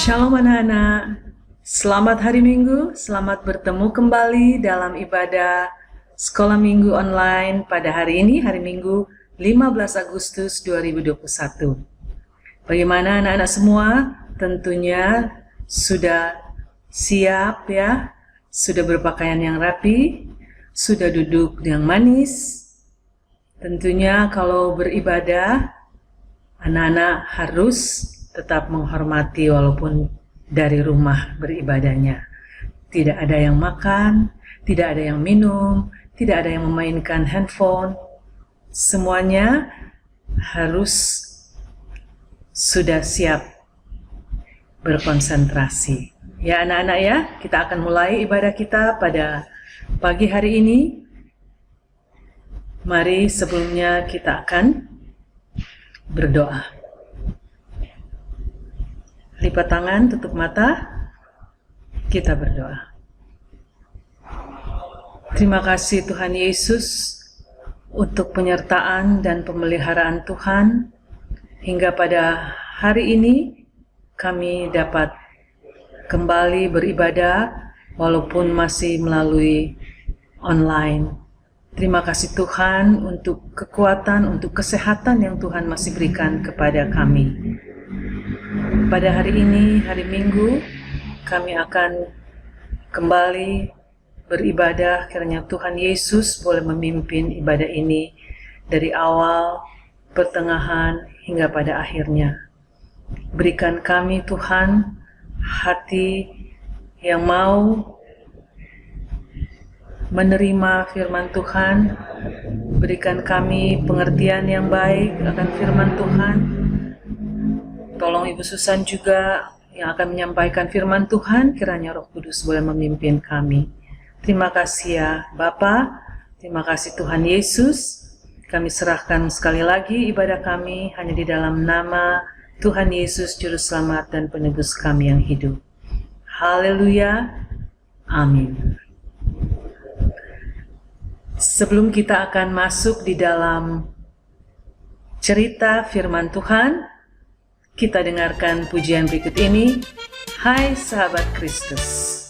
Shalom anak-anak, selamat hari Minggu, selamat bertemu kembali dalam ibadah Sekolah Minggu Online pada hari ini, hari Minggu 15 Agustus 2021. Bagaimana anak-anak semua? Tentunya sudah siap ya, sudah berpakaian yang rapi, sudah duduk yang manis. Tentunya kalau beribadah, anak-anak harus tetap menghormati walaupun dari rumah beribadahnya. Tidak ada yang makan, tidak ada yang minum, tidak ada yang memainkan handphone. Semuanya harus sudah siap berkonsentrasi. Ya anak-anak ya, kita akan mulai ibadah kita pada pagi hari ini. Mari sebelumnya kita akan berdoa. Lipat tangan, tutup mata, kita berdoa. Terima kasih Tuhan Yesus untuk penyertaan dan pemeliharaan Tuhan hingga pada hari ini kami dapat kembali beribadah walaupun masih melalui online. Terima kasih Tuhan untuk kekuatan, untuk kesehatan yang Tuhan masih berikan kepada kami. Pada hari ini, hari Minggu, kami akan kembali beribadah. Kiranya Tuhan Yesus boleh memimpin ibadah ini dari awal, pertengahan, hingga pada akhirnya. Berikan kami Tuhan hati yang mau menerima firman Tuhan. Berikan kami pengertian yang baik akan firman Tuhan. Tolong Ibu Susan juga yang akan menyampaikan firman Tuhan, kiranya Roh Kudus boleh memimpin kami. Terima kasih ya Bapa, terima kasih Tuhan Yesus. Kami serahkan sekali lagi ibadah kami hanya di dalam nama Tuhan Yesus, Juru Selamat dan Penebus kami yang hidup. Haleluya, amin. Sebelum kita akan masuk di dalam cerita firman Tuhan, kita dengarkan pujian berikut ini. Hai sahabat Kristus.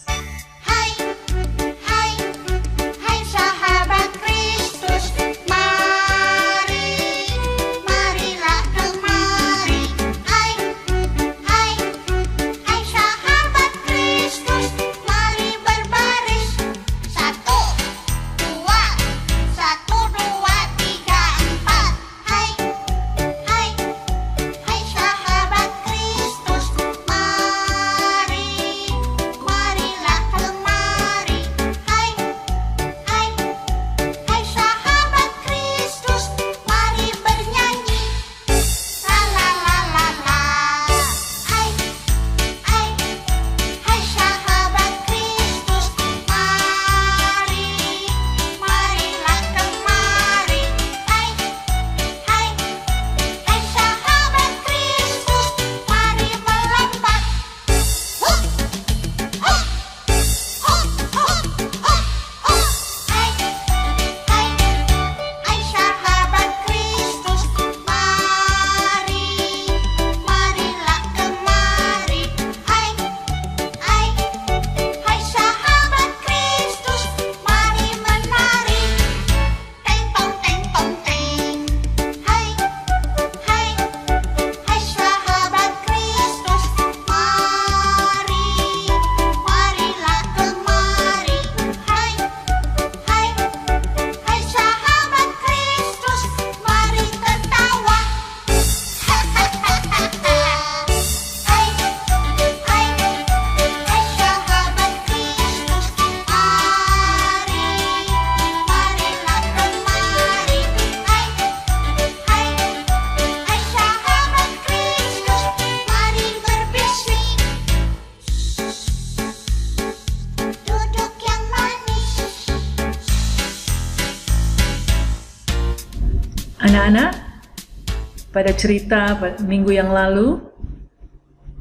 Anak-anak, pada cerita minggu yang lalu,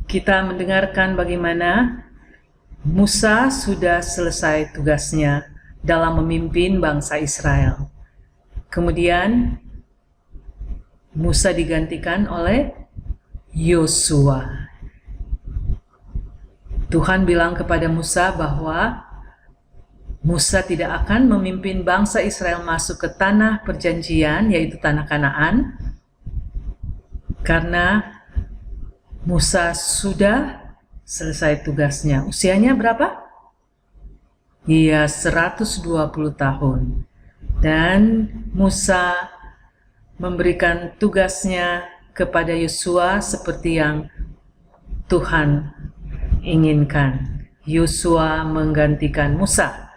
kita mendengarkan bagaimana Musa sudah selesai tugasnya dalam memimpin bangsa Israel. Kemudian, Musa digantikan oleh Yosua. Tuhan bilang kepada Musa bahwa Musa tidak akan memimpin bangsa Israel masuk ke tanah perjanjian, yaitu tanah Kanaan, karena Musa sudah selesai tugasnya. Usianya berapa? Ia 120 tahun. Dan Musa memberikan tugasnya kepada Yosua seperti yang Tuhan inginkan. Yosua menggantikan Musa.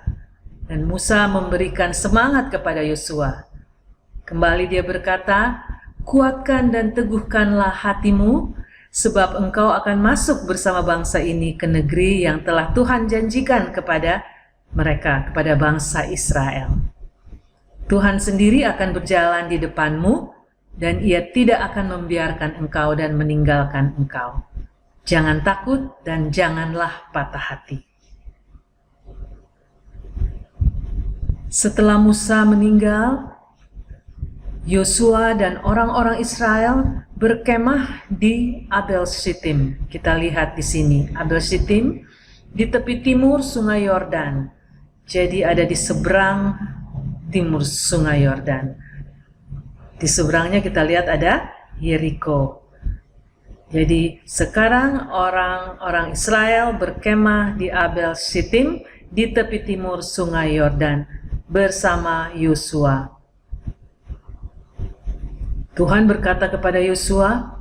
Dan Musa memberikan semangat kepada Yosua. Kembali dia berkata, "Kuatkan dan teguhkanlah hatimu, sebab engkau akan masuk bersama bangsa ini ke negeri yang telah Tuhan janjikan kepada mereka, kepada bangsa Israel. Tuhan sendiri akan berjalan di depanmu, dan Ia tidak akan membiarkan engkau dan meninggalkan engkau. Jangan takut dan janganlah patah hati." Setelah Musa meninggal, Yosua dan orang-orang Israel berkemah di Abel Shittim. Kita lihat di sini, Abel Shittim di tepi timur Sungai Yordan. Jadi ada di seberang timur Sungai Yordan. Di seberangnya kita lihat ada Yeriko. Jadi sekarang orang-orang Israel berkemah di Abel Shittim di tepi timur Sungai Yordan bersama Yosua. Tuhan berkata kepada Yosua,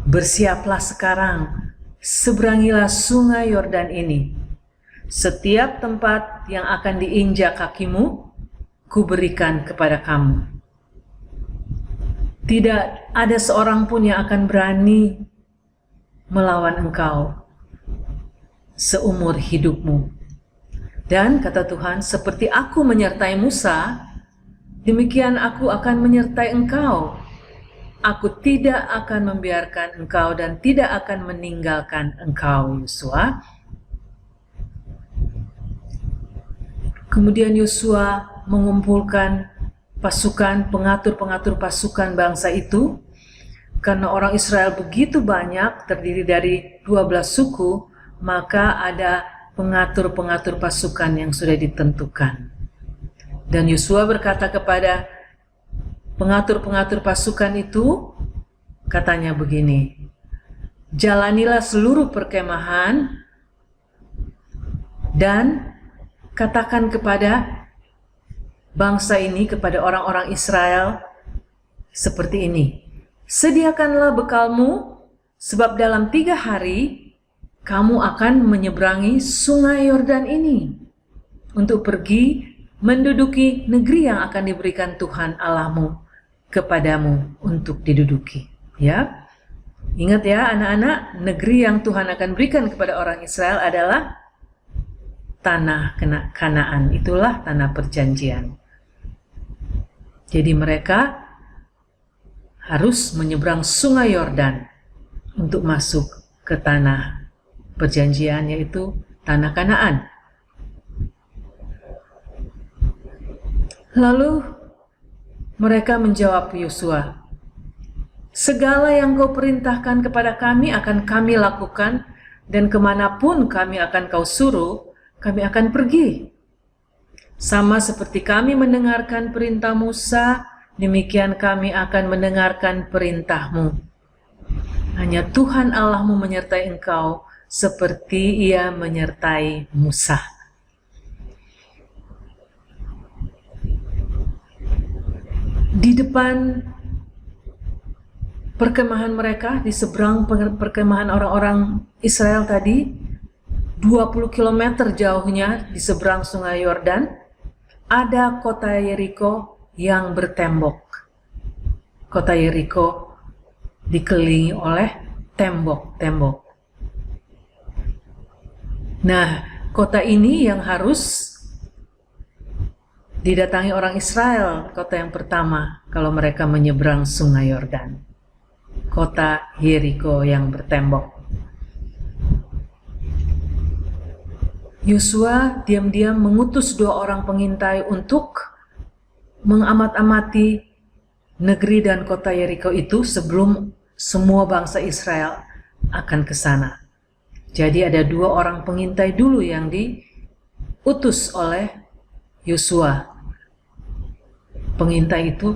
"Bersiaplah sekarang, seberangilah Sungai Yordan ini. Setiap tempat yang akan diinjak kakimu, kuberikan kepada kamu. Tidak ada seorang pun yang akan berani melawan engkau seumur hidupmu. Dan kata Tuhan, seperti aku menyertai Musa, demikian aku akan menyertai engkau. Aku tidak akan membiarkan engkau dan tidak akan meninggalkan engkau, Yosua." Kemudian Yosua mengumpulkan pasukan, pengatur-pengatur pasukan bangsa itu. Karena orang Israel begitu banyak, terdiri dari 12 suku, maka ada pengatur-pengatur pasukan yang sudah ditentukan. Dan Yosua berkata kepada pengatur-pengatur pasukan itu, katanya begini, "Jalanilah seluruh perkemahan dan katakan kepada bangsa ini, kepada orang-orang Israel seperti ini, sediakanlah bekalmu, sebab dalam 3 hari kamu akan menyeberangi Sungai Yordan ini untuk pergi menduduki negeri yang akan diberikan Tuhan Allahmu kepadamu untuk diduduki." Ya, ingat ya anak-anak, negeri yang Tuhan akan berikan kepada orang Israel adalah tanah Kanaan. Itulah tanah perjanjian. Jadi mereka harus menyeberang Sungai Yordan untuk masuk ke tanah perjanjian, yaitu tanah Kanaan. Lalu mereka menjawab Yosua, "Segala yang kau perintahkan kepada kami akan kami lakukan, dan kemanapun kami akan kau suruh, kami akan pergi. Sama seperti kami mendengarkan perintah Musa, demikian kami akan mendengarkan perintahmu. Hanya Tuhan Allahmu menyertai engkau, seperti Ia menyertai Musa." Di depan perkemahan mereka, di seberang perkemahan orang-orang Israel tadi, 20 km jauhnya di seberang Sungai Yordan, ada kota Yeriko yang bertembok. Kota Yeriko dikelilingi oleh tembok-tembok. Nah, kota ini yang harus didatangi orang Israel, kota yang pertama kalau mereka menyeberang Sungai Yordan. Kota Yeriko yang bertembok. Yosua diam-diam mengutus 2 orang pengintai untuk mengamat-amati negeri dan kota Yeriko itu sebelum semua bangsa Israel akan ke sana. Jadi ada 2 orang pengintai dulu yang diutus oleh Yosua. Pengintai itu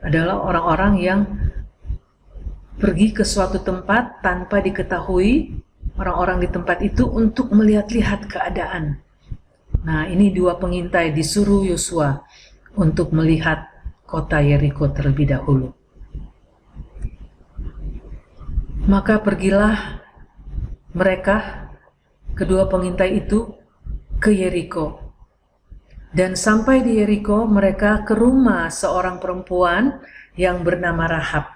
adalah orang-orang yang pergi ke suatu tempat tanpa diketahui orang-orang di tempat itu untuk melihat-lihat keadaan. Nah, ini 2 pengintai disuruh Yosua untuk melihat kota Yeriko terlebih dahulu. Maka pergilah mereka, kedua pengintai itu, ke Yeriko. Dan sampai di Yeriko, mereka ke rumah seorang perempuan yang bernama Rahab.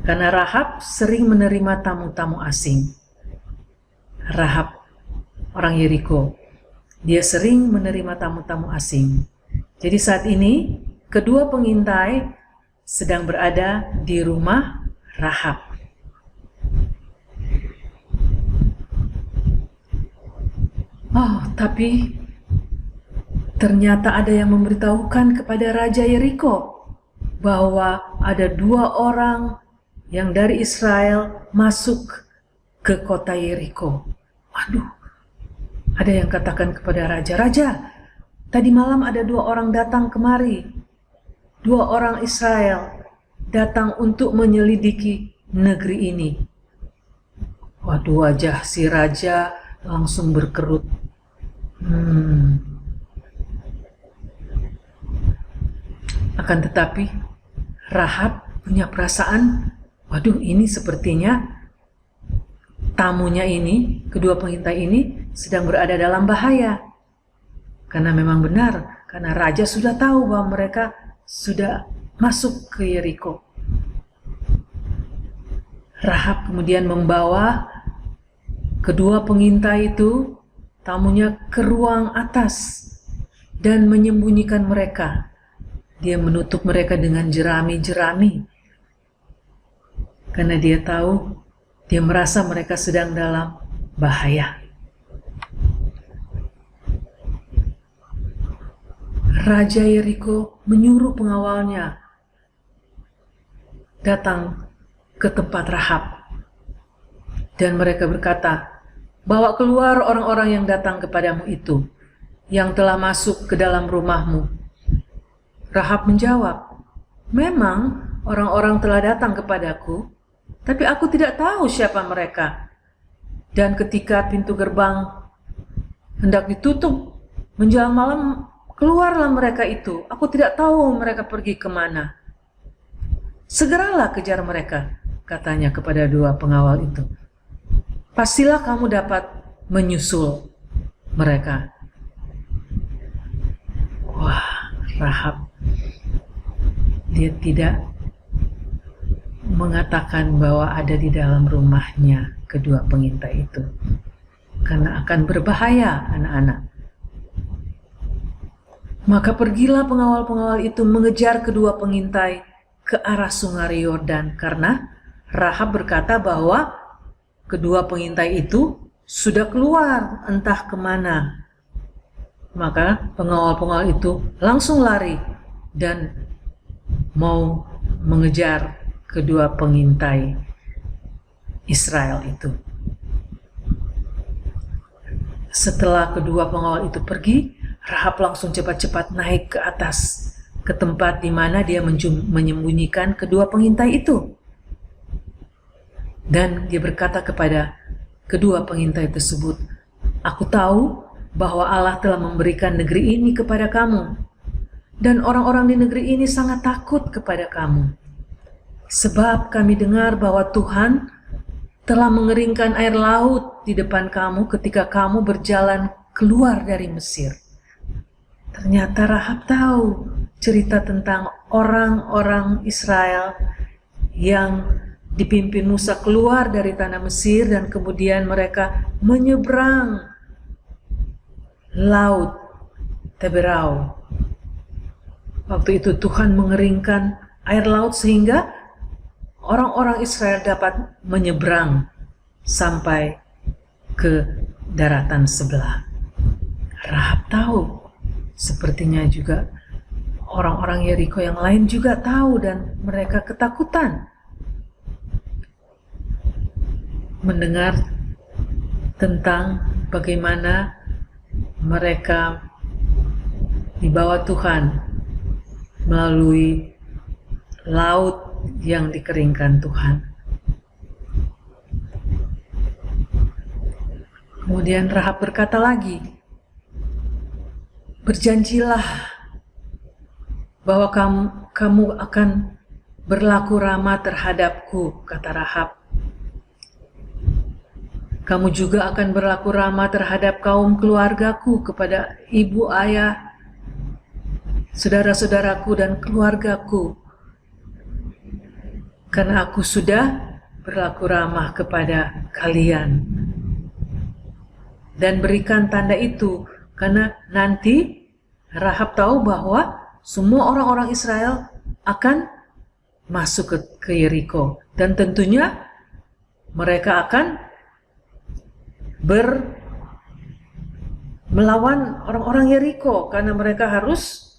Karena Rahab sering menerima tamu-tamu asing. Rahab, orang Yeriko, dia sering menerima tamu-tamu asing. Jadi saat ini, kedua pengintai sedang berada di rumah Rahab. Oh, tapi ternyata ada yang memberitahukan kepada Raja Yeriko bahwa ada 2 orang yang dari Israel masuk ke kota Yeriko. Waduh, ada yang katakan kepada Raja, "Raja, tadi malam ada 2 orang datang kemari. 2 orang Israel datang untuk menyelidiki negeri ini." Waduh, wajah si raja langsung berkerut. Akan tetapi Rahab punya perasaan, waduh, ini sepertinya tamunya ini, kedua pengintai ini sedang berada dalam bahaya. Karena memang benar, karena raja sudah tahu bahwa mereka sudah masuk ke Yeriko. Rahab kemudian membawa kedua pengintai itu, tamunya, ke ruang atas dan menyembunyikan mereka. Dia menutup mereka dengan jerami-jerami. Karena dia tahu, dia merasa mereka sedang dalam bahaya. Raja Yeriko menyuruh pengawalnya datang ke tempat Rahab. Dan mereka berkata, "Bawa keluar orang-orang yang datang kepadamu itu, yang telah masuk ke dalam rumahmu." Rahab menjawab, "Memang orang-orang telah datang kepadaku, tapi aku tidak tahu siapa mereka. Dan ketika pintu gerbang hendak ditutup menjelang malam, keluarlah mereka itu. Aku tidak tahu mereka pergi kemana. Segeralah kejar mereka," katanya kepada 2 pengawal itu. "Pastilah kamu dapat menyusul mereka." Wah, Rahab, dia tidak mengatakan bahwa ada di dalam rumahnya kedua pengintai itu, karena akan berbahaya anak-anak. Maka pergilah pengawal-pengawal itu mengejar kedua pengintai ke arah sungai Yordan, karena Rahab berkata bahwa kedua pengintai itu sudah keluar entah kemana. Maka pengawal-pengawal itu langsung lari dan mau mengejar kedua pengintai Israel itu. Setelah kedua pengawal itu pergi, Rahab langsung cepat-cepat naik ke atas, ke tempat di mana dia menyembunyikan kedua pengintai itu. Dan dia berkata kepada kedua pengintai tersebut, "Aku tahu bahwa Allah telah memberikan negeri ini kepada kamu, dan orang-orang di negeri ini sangat takut kepada kamu. Sebab kami dengar bahwa Tuhan telah mengeringkan air laut di depan kamu ketika kamu berjalan keluar dari Mesir." Ternyata Rahab tahu cerita tentang orang-orang Israel yang dipimpin Musa keluar dari tanah Mesir dan kemudian mereka menyeberang laut Teberau. Waktu itu Tuhan mengeringkan air laut sehingga orang-orang Israel dapat menyeberang sampai ke daratan sebelah. Rahab tahu, sepertinya juga orang-orang Yeriko yang lain juga tahu dan mereka ketakutan. mendengar tentang bagaimana mereka dibawa Tuhan melalui laut yang dikeringkan Tuhan. Kemudian Rahab berkata lagi, "Berjanjilah bahwa kamu akan berlaku ramah terhadapku," kata Rahab. "Kamu juga akan berlaku ramah terhadap kaum keluargaku, kepada ibu, ayah, saudara-saudaraku, dan keluargaku, karena aku sudah berlaku ramah kepada kalian. Dan berikan tanda itu, karena nanti Rahab tahu bahwa semua orang-orang Israel akan masuk ke Yeriko, dan tentunya mereka akan melawan orang-orang Yeriko, karena mereka harus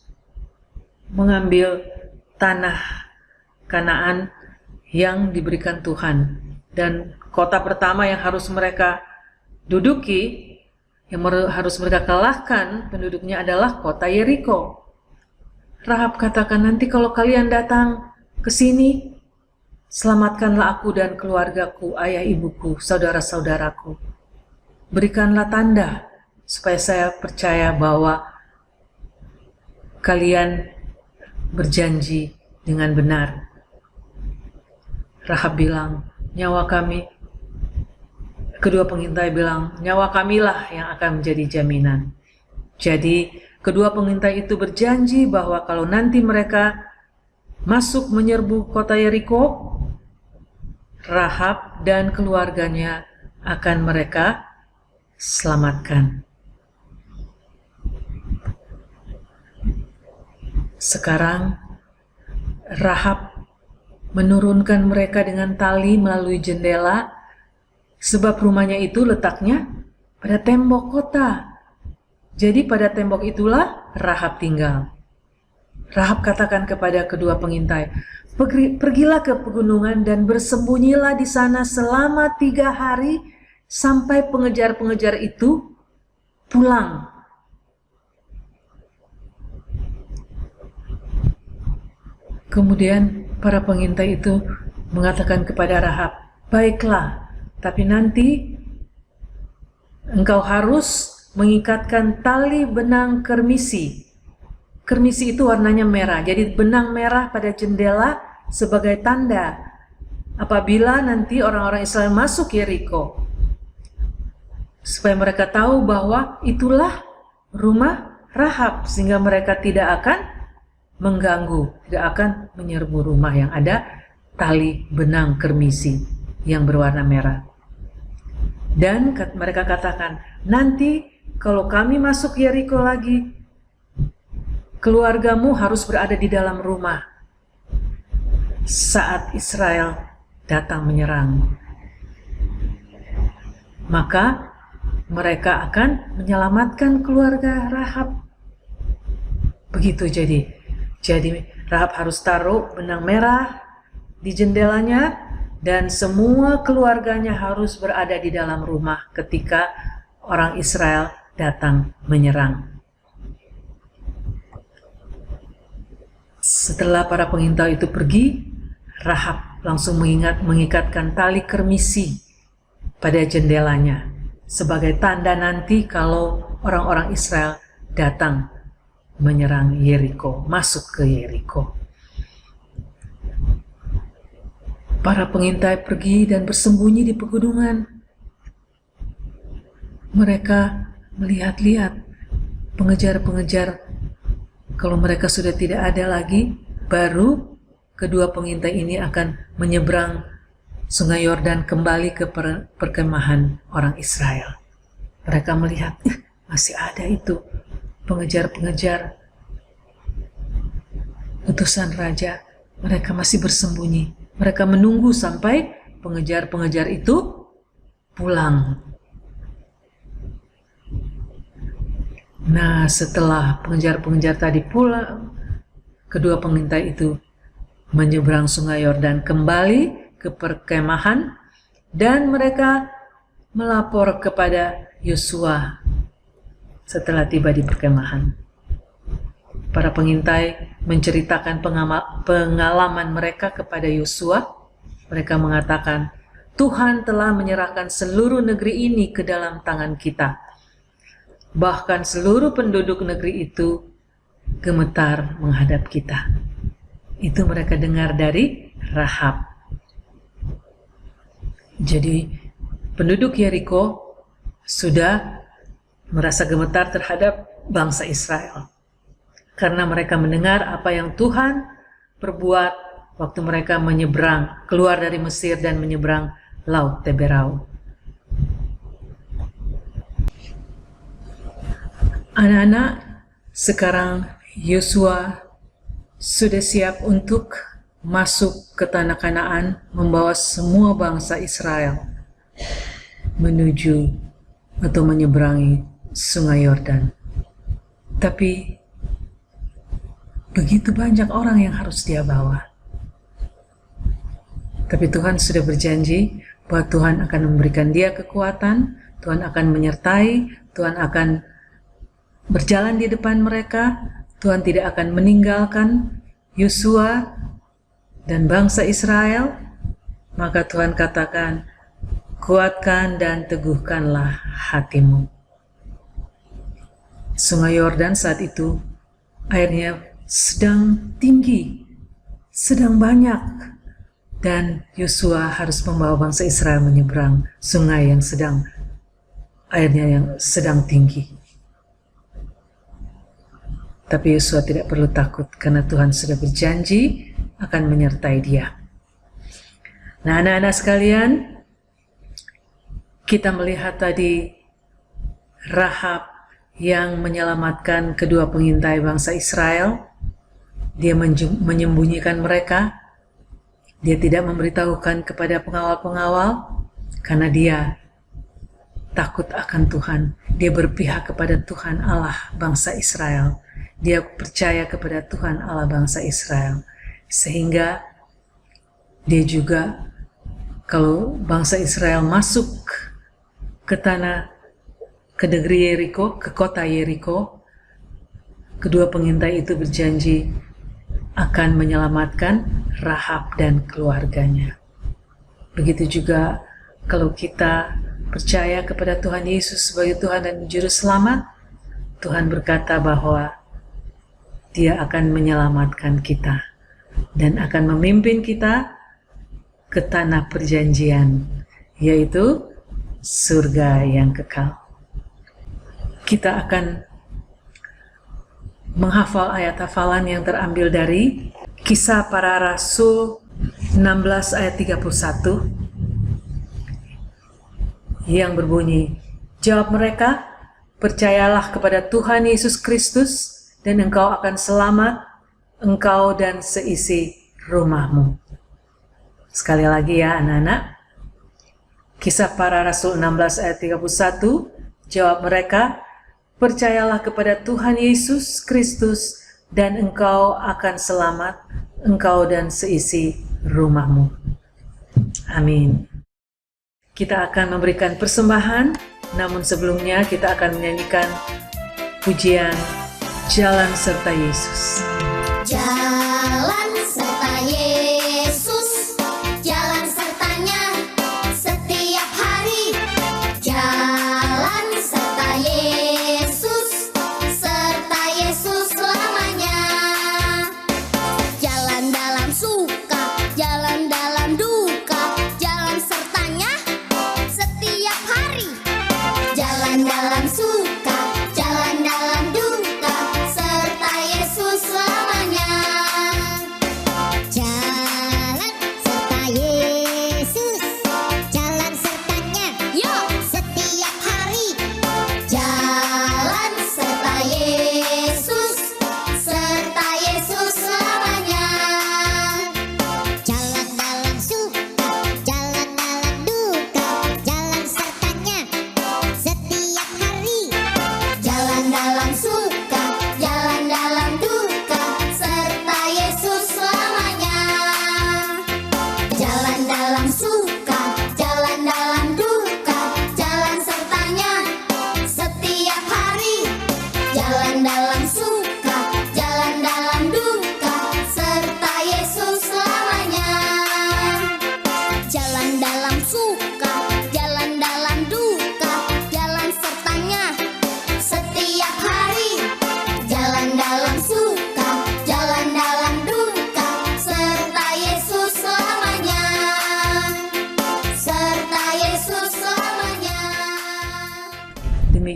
mengambil tanah Kanaan yang diberikan Tuhan. Dan kota pertama yang harus mereka duduki, yang harus mereka kalahkan penduduknya, adalah kota Yeriko. Rahab katakan, "Nanti kalau kalian datang ke sini, selamatkanlah aku dan keluargaku, ayah ibuku, saudara-saudaraku. Berikanlah tanda supaya saya percaya bahwa kalian berjanji dengan benar." Rahab bilang, "Nyawa kami," kedua pengintai bilang, "Nyawa kamilah yang akan menjadi jaminan." Jadi kedua pengintai itu berjanji bahwa kalau nanti mereka masuk menyerbu kota Yeriko, Rahab dan keluarganya akan mereka selamatkan. Sekarang Rahab menurunkan mereka dengan tali melalui jendela, sebab rumahnya itu letaknya pada tembok kota. Jadi pada tembok itulah Rahab tinggal. Rahab katakan kepada kedua pengintai, "Pergilah ke pegunungan dan bersembunyilah di sana selama 3 hari sampai pengejar-pengejar itu pulang." Kemudian para pengintai itu mengatakan kepada Rahab, "Baiklah, tapi nanti engkau harus mengikatkan tali benang kermisi." Kermisi itu warnanya merah, jadi benang merah pada jendela sebagai tanda apabila nanti orang-orang Israel masuk Yeriko, supaya mereka tahu bahwa itulah rumah Rahab, sehingga mereka tidak akan mengganggu, tidak akan menyerbu rumah yang ada tali benang kermisi yang berwarna merah. Dan mereka katakan, "Nanti kalau kami masuk Yeriko lagi, keluargamu harus berada di dalam rumah saat Israel datang menyerang. Maka mereka akan menyelamatkan keluarga Rahab." Begitu jadi Rahab harus taruh benang merah di jendelanya, dan semua keluarganya harus berada di dalam rumah ketika orang Israel datang menyerang. Setelah para pengintai itu pergi, Rahab langsung mengikatkan tali kermisi pada jendelanya sebagai tanda nanti kalau orang-orang Israel datang menyerang Yeriko, masuk ke Yeriko. Para pengintai pergi dan bersembunyi di pegunungan. Mereka melihat-lihat pengejar-pengejar. Kalau mereka sudah tidak ada lagi, baru kedua pengintai ini akan menyeberang Sungai Yordan kembali ke perkemahan orang Israel. Mereka melihat, masih ada itu pengejar-pengejar utusan raja. Mereka masih bersembunyi. Mereka menunggu sampai pengejar-pengejar itu pulang. Nah, setelah pengejar-pengejar tadi pulang, kedua pengintai itu menyeberang Sungai Yordan kembali ke perkemahan, Dan mereka melapor kepada Yosua setelah tiba di perkemahan. Para pengintai menceritakan pengalaman mereka kepada Yosua. Mereka mengatakan, Tuhan telah menyerahkan seluruh negeri ini ke dalam tangan kita. Bahkan seluruh penduduk negeri itu gemetar menghadap kita. Itu mereka dengar dari Rahab. Jadi penduduk Yeriko sudah merasa gemetar terhadap bangsa Israel. Karena mereka mendengar apa yang Tuhan perbuat waktu mereka menyeberang, keluar dari Mesir dan menyeberang Laut Teberau. Anak-anak, sekarang Yosua sudah siap untuk masuk ke tanah Kanaan, membawa semua bangsa Israel menuju atau menyeberangi Sungai Yordan. Tapi begitu banyak orang yang harus dia bawa. Tapi Tuhan sudah berjanji bahwa Tuhan akan memberikan dia kekuatan, Tuhan akan menyertai, Tuhan akan berjalan di depan mereka, Tuhan tidak akan meninggalkan Yosua dan bangsa Israel. Maka Tuhan katakan, kuatkan dan teguhkanlah hatimu. Sungai Yordan saat itu airnya sedang tinggi, sedang banyak. Dan Yosua harus membawa bangsa Israel menyeberang sungai yang airnya yang sedang tinggi. Tapi Yosua tidak perlu takut karena Tuhan sudah berjanji akan menyertai dia. Nah, anak-anak sekalian, kita melihat tadi Rahab yang menyelamatkan kedua pengintai bangsa Israel. Dia menyembunyikan mereka. Dia tidak memberitahukan kepada pengawal-pengawal karena dia takut akan Tuhan. Dia berpihak kepada Tuhan Allah bangsa Israel. Dia percaya kepada Tuhan Allah bangsa Israel. Sehingga dia juga, kalau bangsa Israel masuk ke negeri Yeriko, ke kota Yeriko, kedua pengintai itu berjanji akan menyelamatkan Rahab dan keluarganya. Begitu juga kalau kita percaya kepada Tuhan Yesus sebagai Tuhan dan Juru Selamat, Tuhan berkata bahwa Dia akan menyelamatkan kita dan akan memimpin kita ke tanah perjanjian, yaitu surga yang kekal. Kita akan menghafal ayat hafalan yang terambil dari Kisah Para Rasul 16 ayat 31 yang berbunyi, jawab mereka, percayalah kepada Tuhan Yesus Kristus dan engkau akan selamat, engkau dan seisi rumahmu. Sekali lagi ya anak-anak, Kisah Para Rasul 16 ayat 31, jawab mereka, percayalah kepada Tuhan Yesus Kristus dan engkau akan selamat, engkau dan seisi rumahmu. Amin. Kita akan memberikan persembahan, namun sebelumnya kita akan menyanyikan pujian Jalan Serta Yesus. Jalan serta Yesus, jalan sertanya setiap hari. Jalan serta Yesus, serta Yesus selamanya. Jalan dalam suka, jalan dalam duka, jalan sertanya setiap hari. Jalan dalam suka, jalan dalam duka, serta Yesus selamanya. Jalan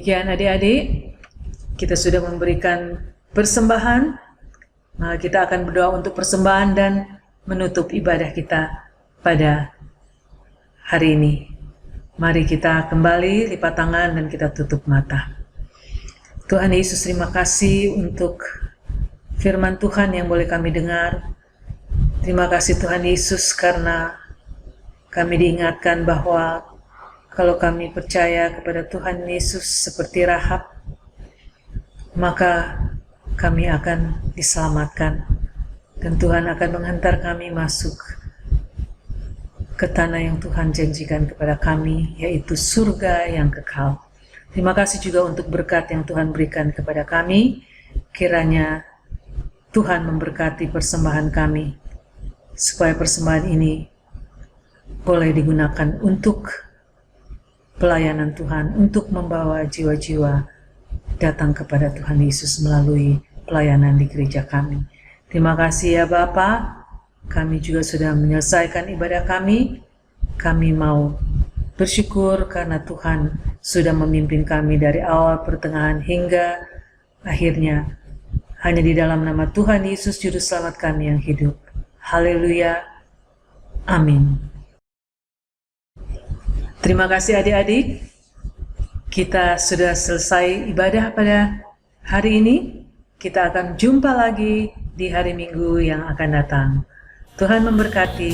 Demikian adik-adik, kita sudah memberikan persembahan. Maka kita akan berdoa untuk persembahan dan menutup ibadah kita pada hari ini. Mari kita kembali lipat tangan dan kita tutup mata. Tuhan Yesus, terima kasih untuk firman Tuhan yang boleh kami dengar. Terima kasih Tuhan Yesus karena kami diingatkan bahwa kalau kami percaya kepada Tuhan Yesus seperti Rahab, maka kami akan diselamatkan dan Tuhan akan menghantar kami masuk ke tanah yang Tuhan janjikan kepada kami, yaitu surga yang kekal. Terima kasih juga untuk berkat yang Tuhan berikan kepada kami. Kiranya Tuhan memberkati persembahan kami, supaya persembahan ini boleh digunakan untuk pelayanan Tuhan, untuk membawa jiwa-jiwa datang kepada Tuhan Yesus melalui pelayanan di gereja kami. Terima kasih ya Bapa, kami juga sudah menyelesaikan ibadah kami. Kami mau bersyukur karena Tuhan sudah memimpin kami dari awal, pertengahan, hingga akhirnya. Hanya di dalam nama Tuhan Yesus Juru Selamat kami yang hidup. Haleluya. Amin. Terima kasih adik-adik. Kita sudah selesai ibadah pada hari ini. Kita akan jumpa lagi di hari Minggu yang akan datang. Tuhan memberkati.